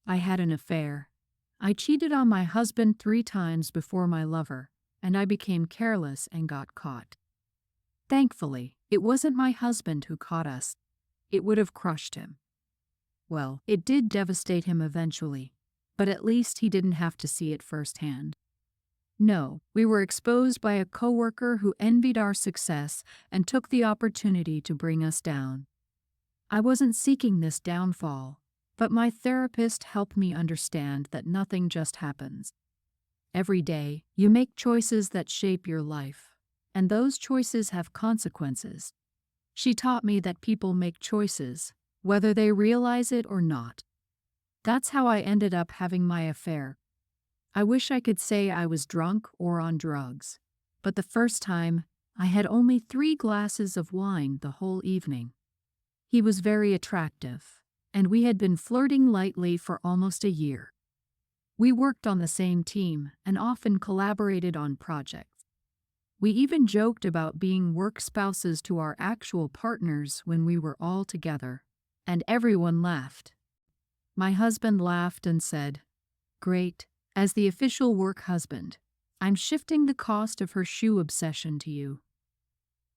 I had an affair. I cheated on my husband 3 times before my lover, and I became careless and got caught. Thankfully, it wasn't my husband who caught us. It would have crushed him. Well, it did devastate him eventually, but at least he didn't have to see it firsthand. No, we were exposed by a coworker who envied our success and took the opportunity to bring us down. I wasn't seeking this downfall, but my therapist helped me understand that nothing just happens. Every day, you make choices that shape your life, and those choices have consequences. She taught me that people make choices, whether they realize it or not. That's how I ended up having my affair. I wish I could say I was drunk or on drugs, but the first time, I had only 3 glasses of wine the whole evening. He was very attractive, and we had been flirting lightly for almost a year. We worked on the same team and often collaborated on projects. We even joked about being work spouses to our actual partners when we were all together, and everyone laughed. My husband laughed and said, "Great, as the official work husband, I'm shifting the cost of her shoe obsession to you."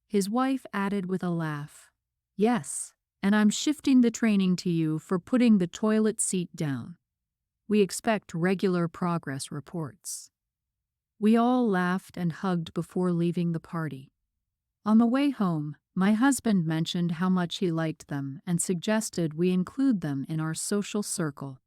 His wife added with a laugh, "Yes, and I'm shifting the training to you for putting the toilet seat down. We expect regular progress reports." We all laughed and hugged before leaving the party. On the way home, my husband mentioned how much he liked them and suggested we include them in our social circle.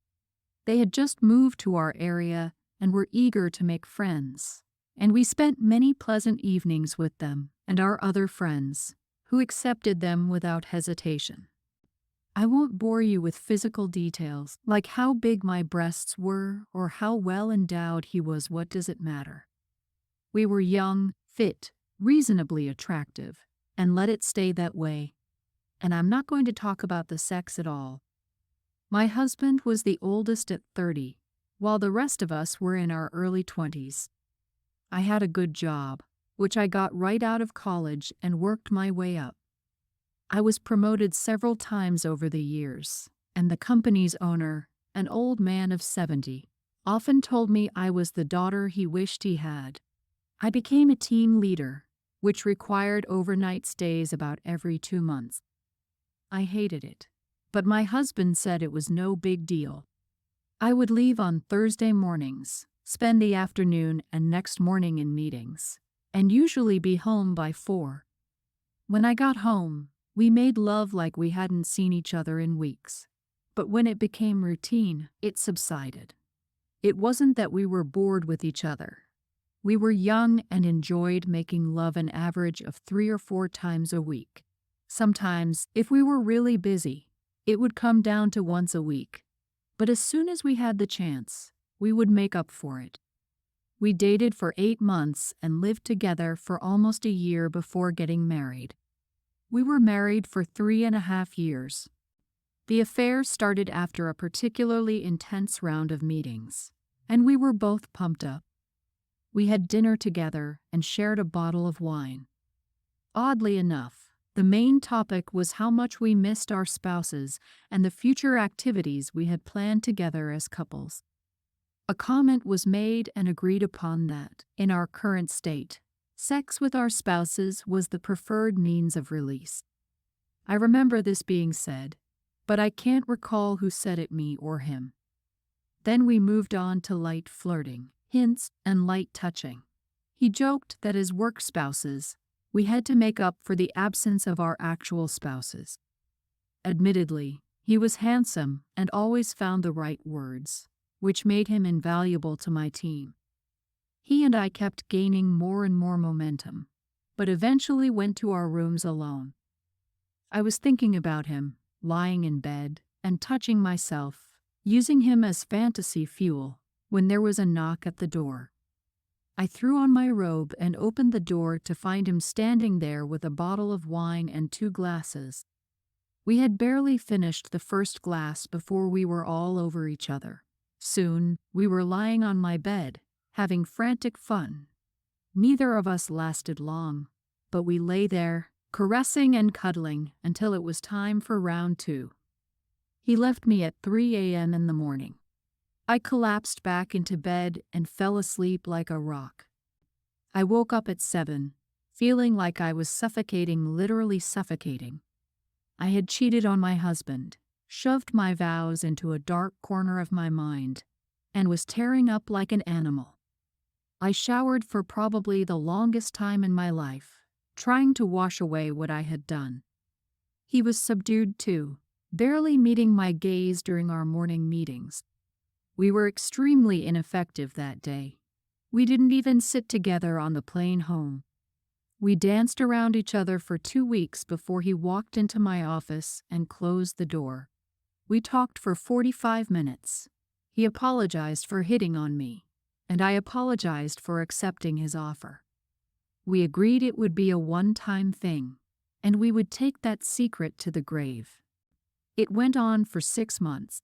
They had just moved to our area and were eager to make friends, and we spent many pleasant evenings with them and our other friends, who accepted them without hesitation. I won't bore you with physical details, like how big my breasts were or how well endowed he was. What does it matter? We were young, fit, reasonably attractive, and let it stay that way. And I'm not going to talk about the sex at all. My husband was the oldest at 30, while the rest of us were in our early 20s. I had a good job, which I got right out of college and worked my way up. I was promoted several times over the years, and the company's owner, an old man of 70, often told me I was the daughter he wished he had. I became a team leader, which required overnight stays about every 2 months. I hated it, but my husband said it was no big deal. I would leave on Thursday mornings, spend the afternoon and next morning in meetings, and usually be home by 4. When I got home, we made love like we hadn't seen each other in weeks. But when it became routine, it subsided. It wasn't that we were bored with each other. We were young and enjoyed making love an average of 3 or 4 times a week. Sometimes, if we were really busy, it would come down to once a week. But as soon as we had the chance, we would make up for it. We dated for 8 months and lived together for almost a year before getting married. We were married for 3.5 years. The affair started after a particularly intense round of meetings, and we were both pumped up. We had dinner together and shared a bottle of wine. Oddly enough, the main topic was how much we missed our spouses and the future activities we had planned together as couples. A comment was made and agreed upon that, in our current state, sex with our spouses was the preferred means of release. I remember this being said, but I can't recall who said it, me or him. Then we moved on to light flirting, hints, and light touching. He joked that as work spouses, we had to make up for the absence of our actual spouses. Admittedly, he was handsome and always found the right words, which made him invaluable to my team. He and I kept gaining more and more momentum, but eventually went to our rooms alone. I was thinking about him, lying in bed, and touching myself, using him as fantasy fuel, when there was a knock at the door. I threw on my robe and opened the door to find him standing there with a bottle of wine and 2 glasses. We had barely finished the first glass before we were all over each other. Soon, we were lying on my bed, having frantic fun. Neither of us lasted long, but we lay there, caressing and cuddling until it was time for round 2. He left me at 3 a.m. in the morning. I collapsed back into bed and fell asleep like a rock. I woke up at 7, feeling like I was suffocating, literally suffocating. I had cheated on my husband, shoved my vows into a dark corner of my mind, and was tearing up like an animal. I showered for probably the longest time in my life, trying to wash away what I had done. He was subdued too, barely meeting my gaze during our morning meetings. We were extremely ineffective that day. We didn't even sit together on the plane home. We danced around each other for 2 weeks before he walked into my office and closed the door. We talked for 45 minutes. He apologized for hitting on me, and I apologized for accepting his offer. We agreed it would be a one-time thing, and we would take that secret to the grave. It went on for 6 months.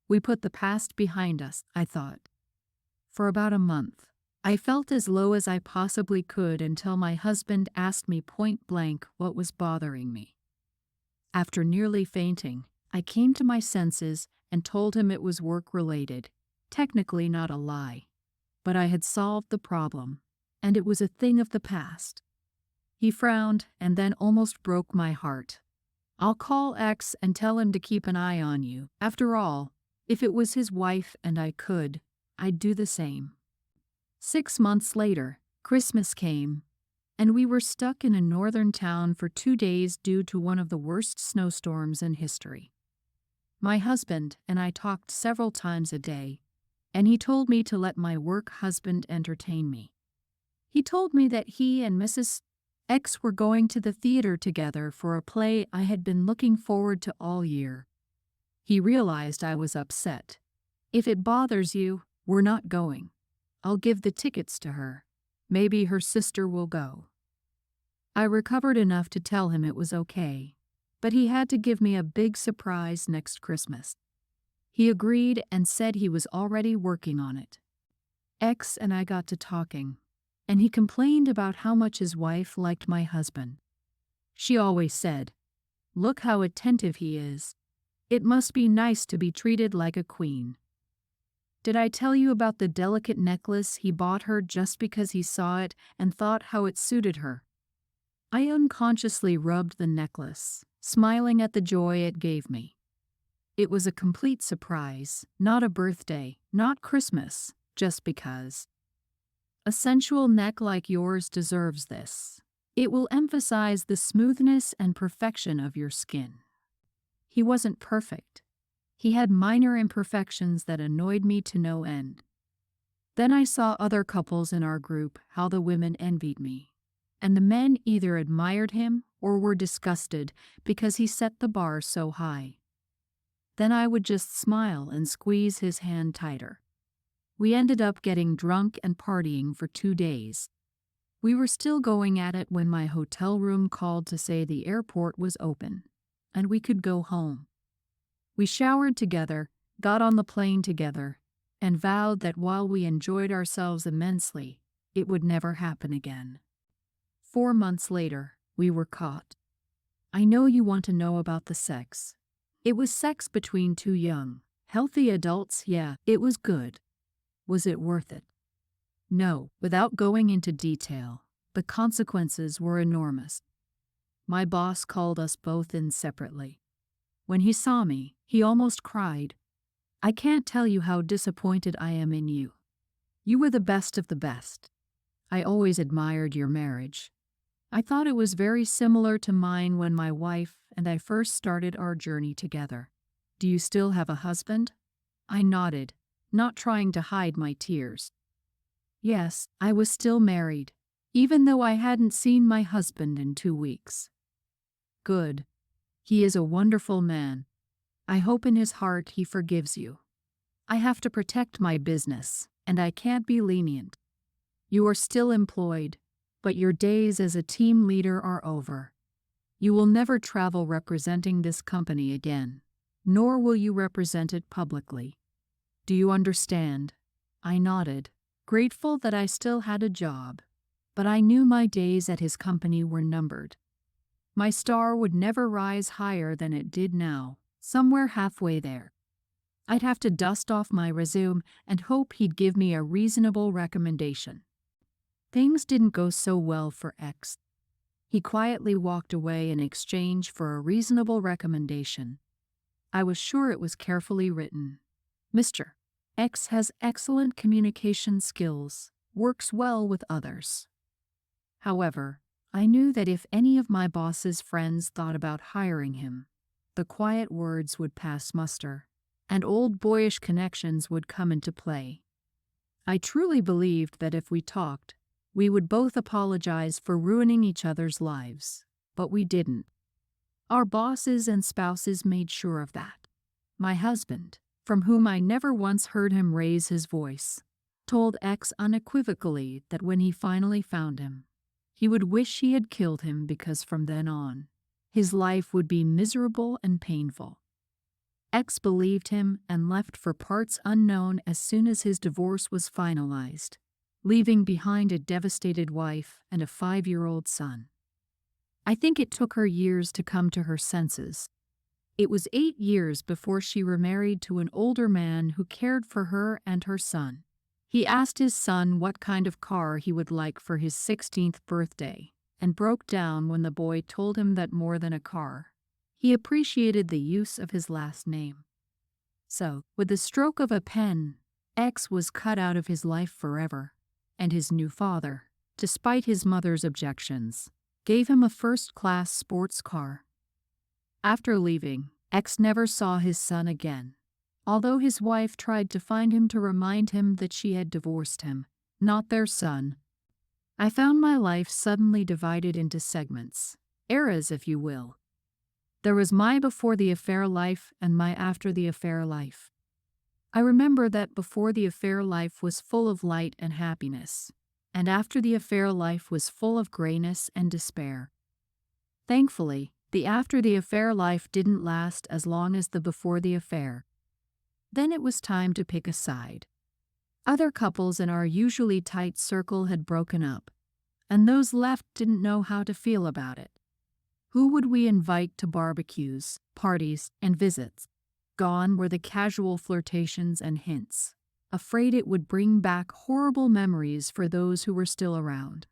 We put the past behind us, I thought. For about a month, I felt as low as I possibly could until my husband asked me point blank what was bothering me. After nearly fainting, I came to my senses and told him it was work-related, technically not a lie. But I had solved the problem, and it was a thing of the past. He frowned and then almost broke my heart. "I'll call X and tell him to keep an eye on you. After all, if it was his wife and I could, I'd do the same." 6 months later, Christmas came, and we were stuck in a northern town for 2 days due to one of the worst snowstorms in history. My husband and I talked several times a day, and he told me to let my work husband entertain me. He told me that he and Mrs. X were going to the theater together for a play I had been looking forward to all year. He realized I was upset. "If it bothers you, we're not going. I'll give the tickets to her. Maybe her sister will go." I recovered enough to tell him it was okay, but he had to give me a big surprise next Christmas. He agreed and said he was already working on it. X and I got to talking, and he complained about how much his wife liked my husband. She always said, "Look how attentive he is. It must be nice to be treated like a queen." Did I tell you about the delicate necklace he bought her just because he saw it and thought how it suited her? I unconsciously rubbed the necklace, smiling at the joy it gave me. It was a complete surprise, not a birthday, not Christmas, just because. A sensual neck like yours deserves this. It will emphasize the smoothness and perfection of your skin. He wasn't perfect. He had minor imperfections that annoyed me to no end. Then I saw other couples in our group, how the women envied me, and the men either admired him or were disgusted because he set the bar so high. Then I would just smile and squeeze his hand tighter. We ended up getting drunk and partying for 2 days. We were still going at it when my hotel room called to say the airport was open, and we could go home. We showered together, got on the plane together, and vowed that while we enjoyed ourselves immensely, it would never happen again. 4 months later, we were caught. I know you want to know about the sex. It was sex between 2 young, healthy adults. Yeah, it was good. Was it worth it? No, without going into detail, the consequences were enormous. My boss called us both in separately. When he saw me, he almost cried. "I can't tell you how disappointed I am in you. You were the best of the best. I always admired your marriage. I thought it was very similar to mine when my wife and I first started our journey together. Do you still have a husband?" I nodded, not trying to hide my tears. Yes, I was still married, even though I hadn't seen my husband in 2 weeks. Good. He is a wonderful man. I hope in his heart he forgives you. I have to protect my business, and I can't be lenient. You are still employed, but your days as a team leader are over. You will never travel representing this company again, nor will you represent it publicly. Do you understand? I nodded, grateful that I still had a job, but I knew my days at his company were numbered. My star would never rise higher than it did now, somewhere halfway there. I'd have to dust off my resume and hope he'd give me a reasonable recommendation. Things didn't go so well for X. He quietly walked away in exchange for a reasonable recommendation. I was sure it was carefully written. Mr. X has excellent communication skills, works well with others. However, I knew that if any of my boss's friends thought about hiring him, the quiet words would pass muster, and old boyish connections would come into play. I truly believed that if we talked, we would both apologize for ruining each other's lives, but we didn't. Our bosses and spouses made sure of that. My husband, from whom I never once heard him raise his voice, told X unequivocally that when he finally found him, he would wish he had killed him because from then on, his life would be miserable and painful. X believed him and left for parts unknown as soon as his divorce was finalized, leaving behind a devastated wife and a 5-year-old son. I think it took her years to come to her senses. It was 8 years before she remarried to an older man who cared for her and her son. He asked his son what kind of car he would like for his 16th birthday, and broke down when the boy told him that more than a car, he appreciated the use of his last name. So, with the stroke of a pen, X was cut out of his life forever, and his new father, despite his mother's objections, gave him a first-class sports car. After leaving, X never saw his son again, although his wife tried to find him to remind him that she had divorced him, not their son. I found my life suddenly divided into segments, eras if you will. There was my before the affair life and my after the affair life. I remember that before the affair life was full of light and happiness, and after the affair life was full of grayness and despair. Thankfully, the after the affair life didn't last as long as the before the affair. Then it was time to pick a side. Other couples in our usually tight circle had broken up, and those left didn't know how to feel about it. Who would we invite to barbecues, parties, and visits? Gone were the casual flirtations and hints, afraid it would bring back horrible memories for those who were still around.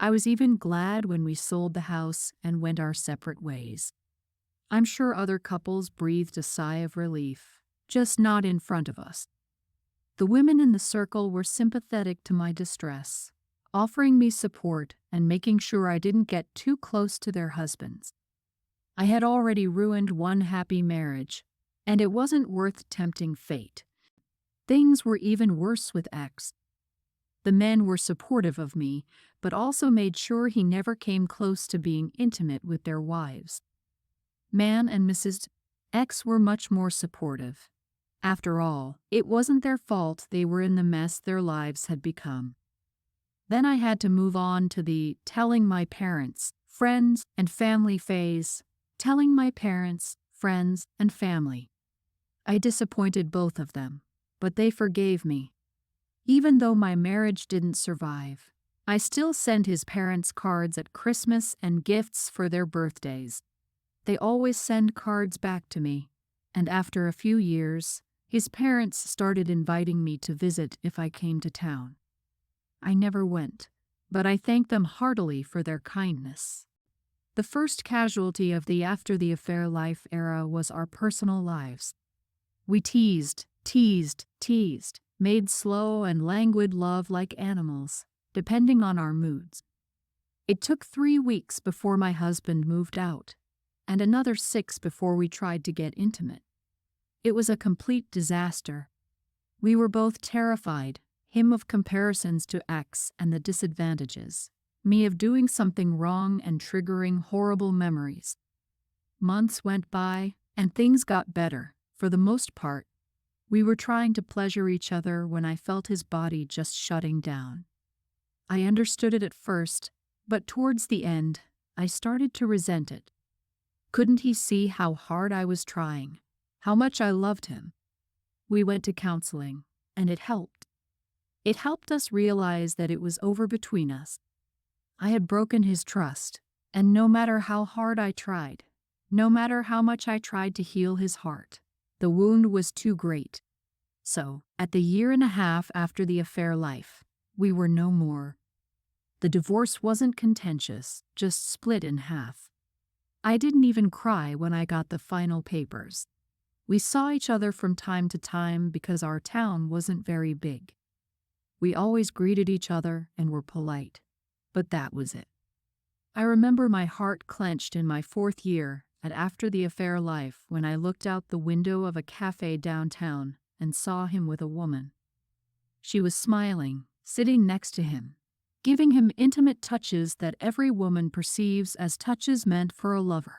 I was even glad when we sold the house and went our separate ways. I'm sure other couples breathed a sigh of relief, just not in front of us. The women in the circle were sympathetic to my distress, offering me support and making sure I didn't get too close to their husbands. I had already ruined one happy marriage, and it wasn't worth tempting fate. Things were even worse with X. The men were supportive of me, but also made sure he never came close to being intimate with their wives. Man and Mrs. X were much more supportive. After all, it wasn't their fault they were in the mess their lives had become. Then I had to move on to the telling my parents, friends, and family phase. Telling my parents, friends, and family. I disappointed both of them, but they forgave me. Even though my marriage didn't survive, I still sent his parents cards at Christmas and gifts for their birthdays. They always send cards back to me, and after a few years, his parents started inviting me to visit if I came to town. I never went, but I thanked them heartily for their kindness. The first casualty of the after the affair life era was our personal lives. We teased, made slow and languid love like animals, depending on our moods. It took 3 weeks before my husband moved out, and another 6 before we tried to get intimate. It was a complete disaster. We were both terrified, him of comparisons to X and the disadvantages, me of doing something wrong and triggering horrible memories. Months went by, and things got better, for the most part. We were trying to pleasure each other when I felt his body just shutting down. I understood it at first, but towards the end, I started to resent it. Couldn't he see how hard I was trying, how much I loved him? We went to counseling, and it helped. It helped us realize that it was over between us. I had broken his trust, and no matter how hard I tried, no matter how much I tried to heal his heart, The wound was too great. So, at the year and a half after the affair life, we were no more. The divorce wasn't contentious, just split in half. I didn't even cry when I got the final papers. We saw each other from time to time because our town wasn't very big. We always greeted each other and were polite. But that was it. I remember my heart clenched in my 4th year at after the affair life when I looked out the window of a cafe downtown and saw him with a woman. She was smiling, sitting next to him, giving him intimate touches that every woman perceives as touches meant for a lover.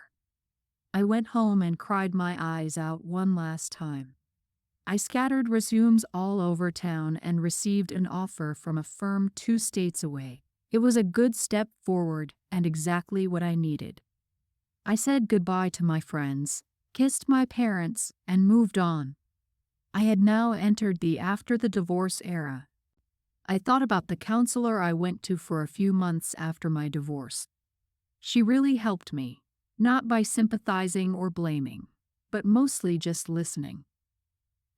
I went home and cried my eyes out one last time. I scattered resumes all over town and received an offer from a firm 2 states away. It was a good step forward and exactly what I needed. I said goodbye to my friends, kissed my parents, and moved on. I had now entered the after the divorce era. I thought about the counselor I went to for a few months after my divorce. She really helped me, not by sympathizing or blaming, but mostly just listening.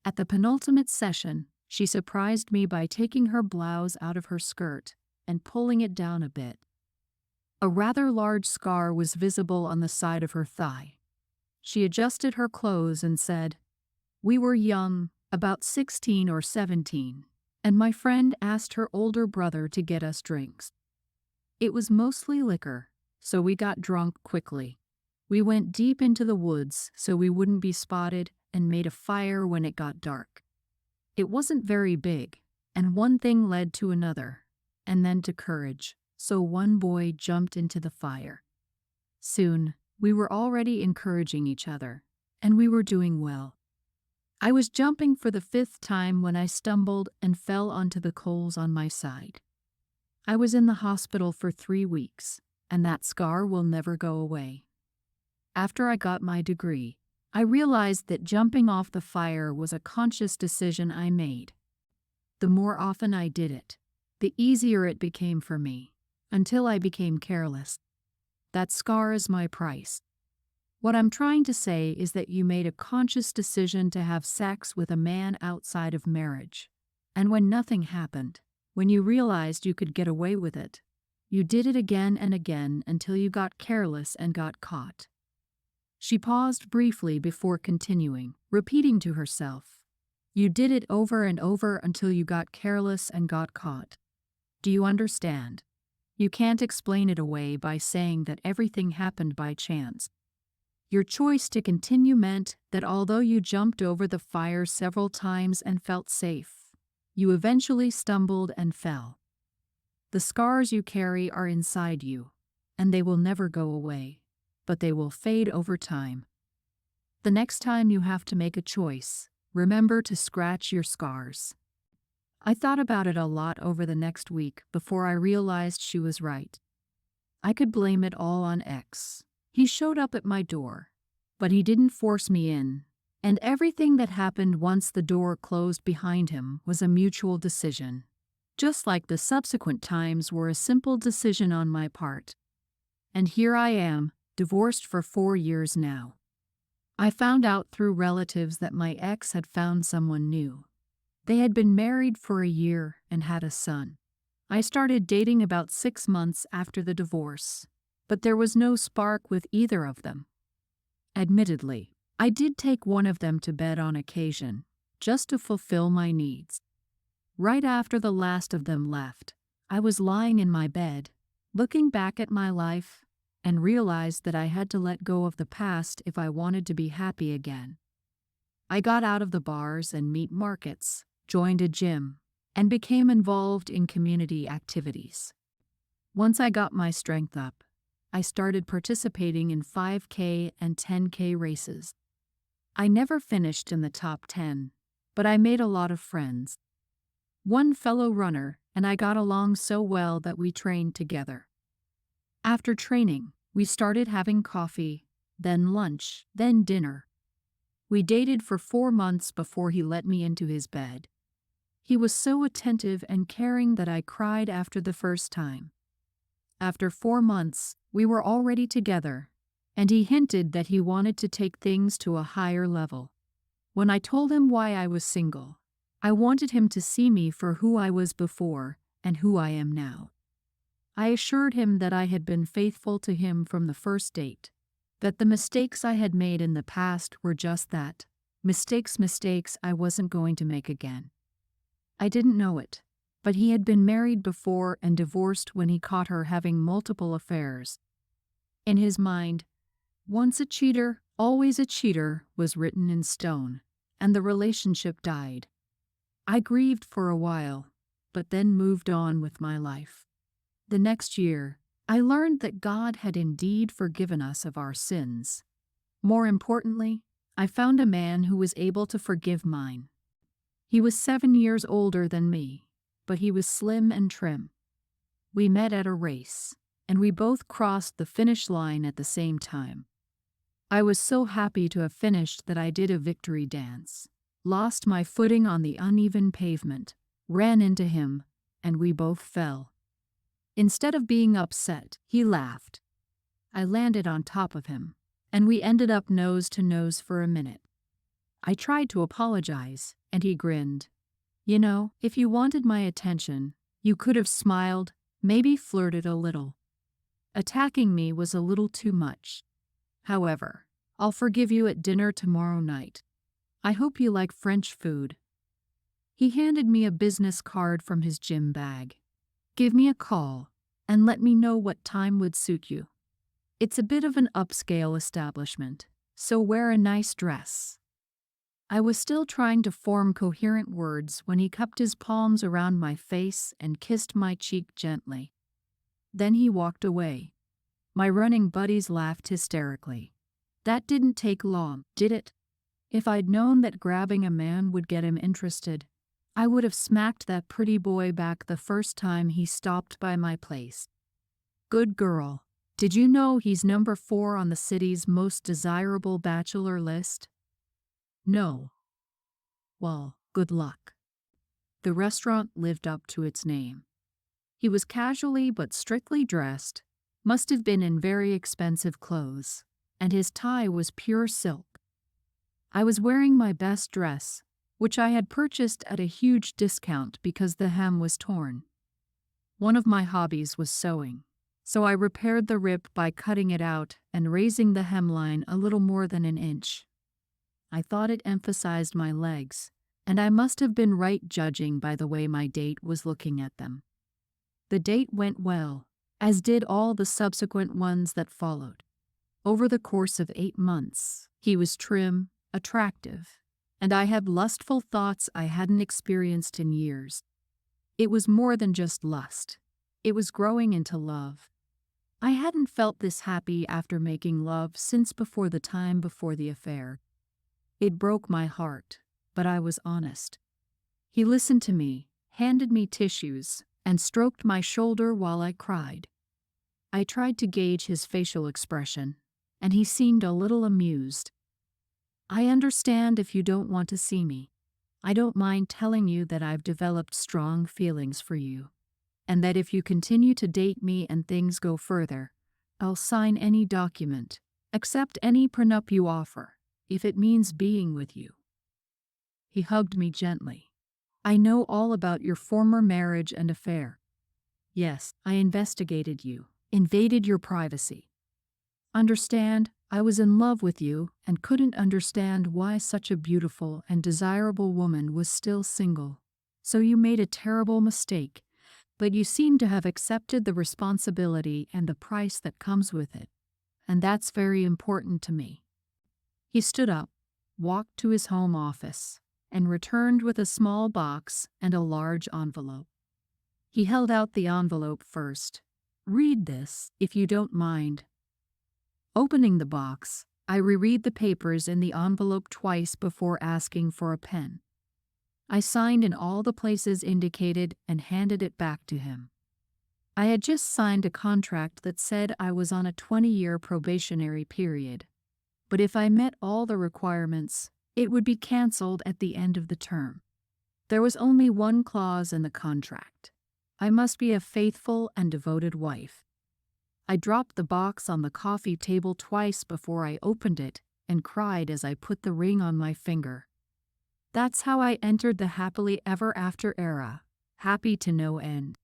At the penultimate session, she surprised me by taking her blouse out of her skirt and pulling it down a bit. A rather large scar was visible on the side of her thigh. She adjusted her clothes and said, "We were young, about 16 or 17, and my friend asked her older brother to get us drinks. It was mostly liquor, so we got drunk quickly. We went deep into the woods so we wouldn't be spotted and made a fire when it got dark. It wasn't very big, and one thing led to another, and then to courage, so one boy jumped into the fire. Soon, we were already encouraging each other, and we were doing well. I was jumping for the 5th time when I stumbled and fell onto the coals on my side. I was in the hospital for 3 weeks, and that scar will never go away. After I got my degree, I realized that jumping off the fire was a conscious decision I made. The more often I did it, the easier it became for me, until I became careless. That scar is my price. What I'm trying to say is that you made a conscious decision to have sex with a man outside of marriage. And when nothing happened, when you realized you could get away with it, you did it again and again until you got careless and got caught. She paused briefly before continuing, repeating to herself, "You did it over and over until you got careless and got caught. Do you understand? You can't explain it away by saying that everything happened by chance. Your choice to continue meant that although you jumped over the fire several times and felt safe, you eventually stumbled and fell. The scars you carry are inside you, and they will never go away, but they will fade over time. The next time you have to make a choice, remember to scratch your scars." I thought about it a lot over the next week before I realized she was right. I could blame it all on X. He showed up at my door, but he didn't force me in, and everything that happened once the door closed behind him was a mutual decision, just like the subsequent times were a simple decision on my part. And here I am, divorced for 4 years now. I found out through relatives that my ex had found someone new. They had been married for a year and had a son. I started dating about 6 months after the divorce, but there was no spark with either of them. Admittedly, I did take one of them to bed on occasion, just to fulfill my needs. Right after the last of them left, I was lying in my bed, looking back at my life, and realized that I had to let go of the past if I wanted to be happy again. I got out of the bars and meat markets, joined a gym, and became involved in community activities. Once I got my strength up, I started participating in 5K and 10K races. I never finished in the top 10, but I made a lot of friends. One fellow runner and I got along so well that we trained together. After training, we started having coffee, then lunch, then dinner. We dated for 4 months before he let me into his bed. He was so attentive and caring that I cried after the first time. After 4 months, we were already together, and he hinted that he wanted to take things to a higher level. When I told him why I was single, I wanted him to see me for who I was before and who I am now. I assured him that I had been faithful to him from the first date, that the mistakes I had made in the past were just that, mistakes I wasn't going to make again. I didn't know it, but he had been married before and divorced when he caught her having multiple affairs. In his mind, once a cheater, always a cheater was written in stone, and the relationship died. I grieved for a while, but then moved on with my life. The next year, I learned that God had indeed forgiven us of our sins. More importantly, I found a man who was able to forgive mine. He was 7 years older than me, but he was slim and trim. We met at a race, and we both crossed the finish line at the same time. I was so happy to have finished that I did a victory dance, lost my footing on the uneven pavement, ran into him, and we both fell. Instead of being upset, he laughed. I landed on top of him, and we ended up nose to nose for a minute. I tried to apologize, and he grinned. You know, if you wanted my attention, you could have smiled, maybe flirted a little. Attacking me was a little too much. However, I'll forgive you at dinner tomorrow night. I hope you like French food. He handed me a business card from his gym bag. Give me a call, and let me know what time would suit you. It's a bit of an upscale establishment, so wear a nice dress. I was still trying to form coherent words when he cupped his palms around my face and kissed my cheek gently. Then he walked away. My running buddies laughed hysterically. That didn't take long, did it? If I'd known that grabbing a man would get him interested, I would have smacked that pretty boy back the first time he stopped by my place. Good girl. Did you know he's number 4 on the city's most desirable bachelor list? No. Well, good luck. The restaurant lived up to its name. He was casually but strictly dressed, must have been in very expensive clothes, and his tie was pure silk. I was wearing my best dress, which I had purchased at a huge discount because the hem was torn. One of my hobbies was sewing, so I repaired the rip by cutting it out and raising the hemline a little more than an inch. I thought it emphasized my legs, and I must have been right judging by the way my date was looking at them. The date went well, as did all the subsequent ones that followed. Over the course of 8 months, he was trim, attractive, and I had lustful thoughts I hadn't experienced in years. It was more than just lust. It was growing into love. I hadn't felt this happy after making love since before the time before the affair. It broke my heart, but I was honest. He listened to me, handed me tissues, and stroked my shoulder while I cried. I tried to gauge his facial expression, and he seemed a little amused. I understand if you don't want to see me. I don't mind telling you that I've developed strong feelings for you, and that if you continue to date me and things go further, I'll sign any document, accept any prenup you offer, if it means being with you. He hugged me gently. I know all about your former marriage and affair. Yes, I investigated you, invaded your privacy. Understand, I was in love with you and couldn't understand why such a beautiful and desirable woman was still single. So you made a terrible mistake, but you seem to have accepted the responsibility and the price that comes with it, and that's very important to me. He stood up, walked to his home office, and returned with a small box and a large envelope. He held out the envelope first. Read this, if you don't mind. Opening the box, I reread the papers in the envelope twice before asking for a pen. I signed in all the places indicated and handed it back to him. I had just signed a contract that said I was on a 20-year probationary period, but if I met all the requirements, it would be canceled at the end of the term. There was only one clause in the contract. I must be a faithful and devoted wife. I dropped the box on the coffee table twice before I opened it and cried as I put the ring on my finger. That's how I entered the happily ever after era, happy to no end.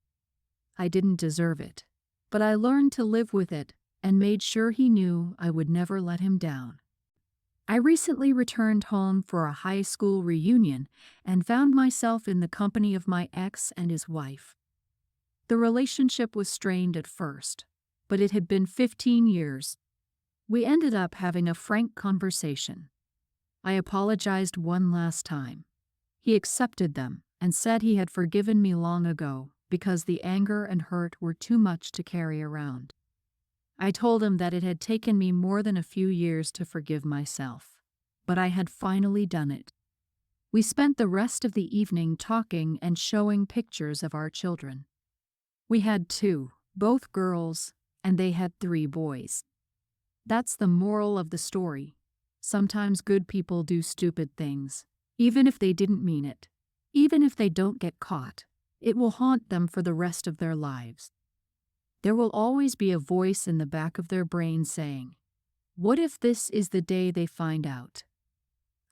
I didn't deserve it, but I learned to live with it and made sure he knew I would never let him down. I recently returned home for a high school reunion and found myself in the company of my ex and his wife. The relationship was strained at first, but it had been 15 years. We ended up having a frank conversation. I apologized one last time. He accepted them and said he had forgiven me long ago because the anger and hurt were too much to carry around. I told him that it had taken me more than a few years to forgive myself, but I had finally done it. We spent the rest of the evening talking and showing pictures of our children. We had two, both girls, and they had 3 boys. That's the moral of the story. Sometimes good people do stupid things, even if they didn't mean it. Even if they don't get caught, it will haunt them for the rest of their lives. There will always be a voice in the back of their brain saying, "What if this is the day they find out?"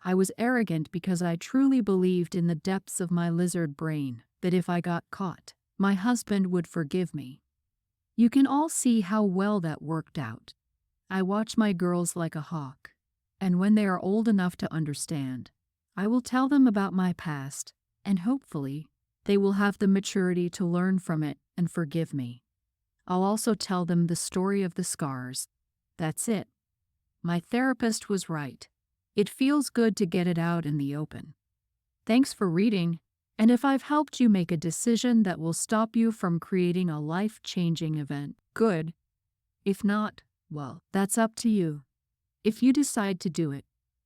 I was arrogant because I truly believed in the depths of my lizard brain that if I got caught, my husband would forgive me. You can all see how well that worked out. I watch my girls like a hawk, and when they are old enough to understand, I will tell them about my past, and hopefully, they will have the maturity to learn from it and forgive me. I'll also tell them the story of the scars. That's it. My therapist was right. It feels good to get it out in the open. Thanks for reading, and if I've helped you make a decision that will stop you from creating a life-changing event, good. If not, well, that's up to you. If you decide to do it,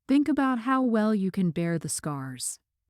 think about how well you can bear the scars.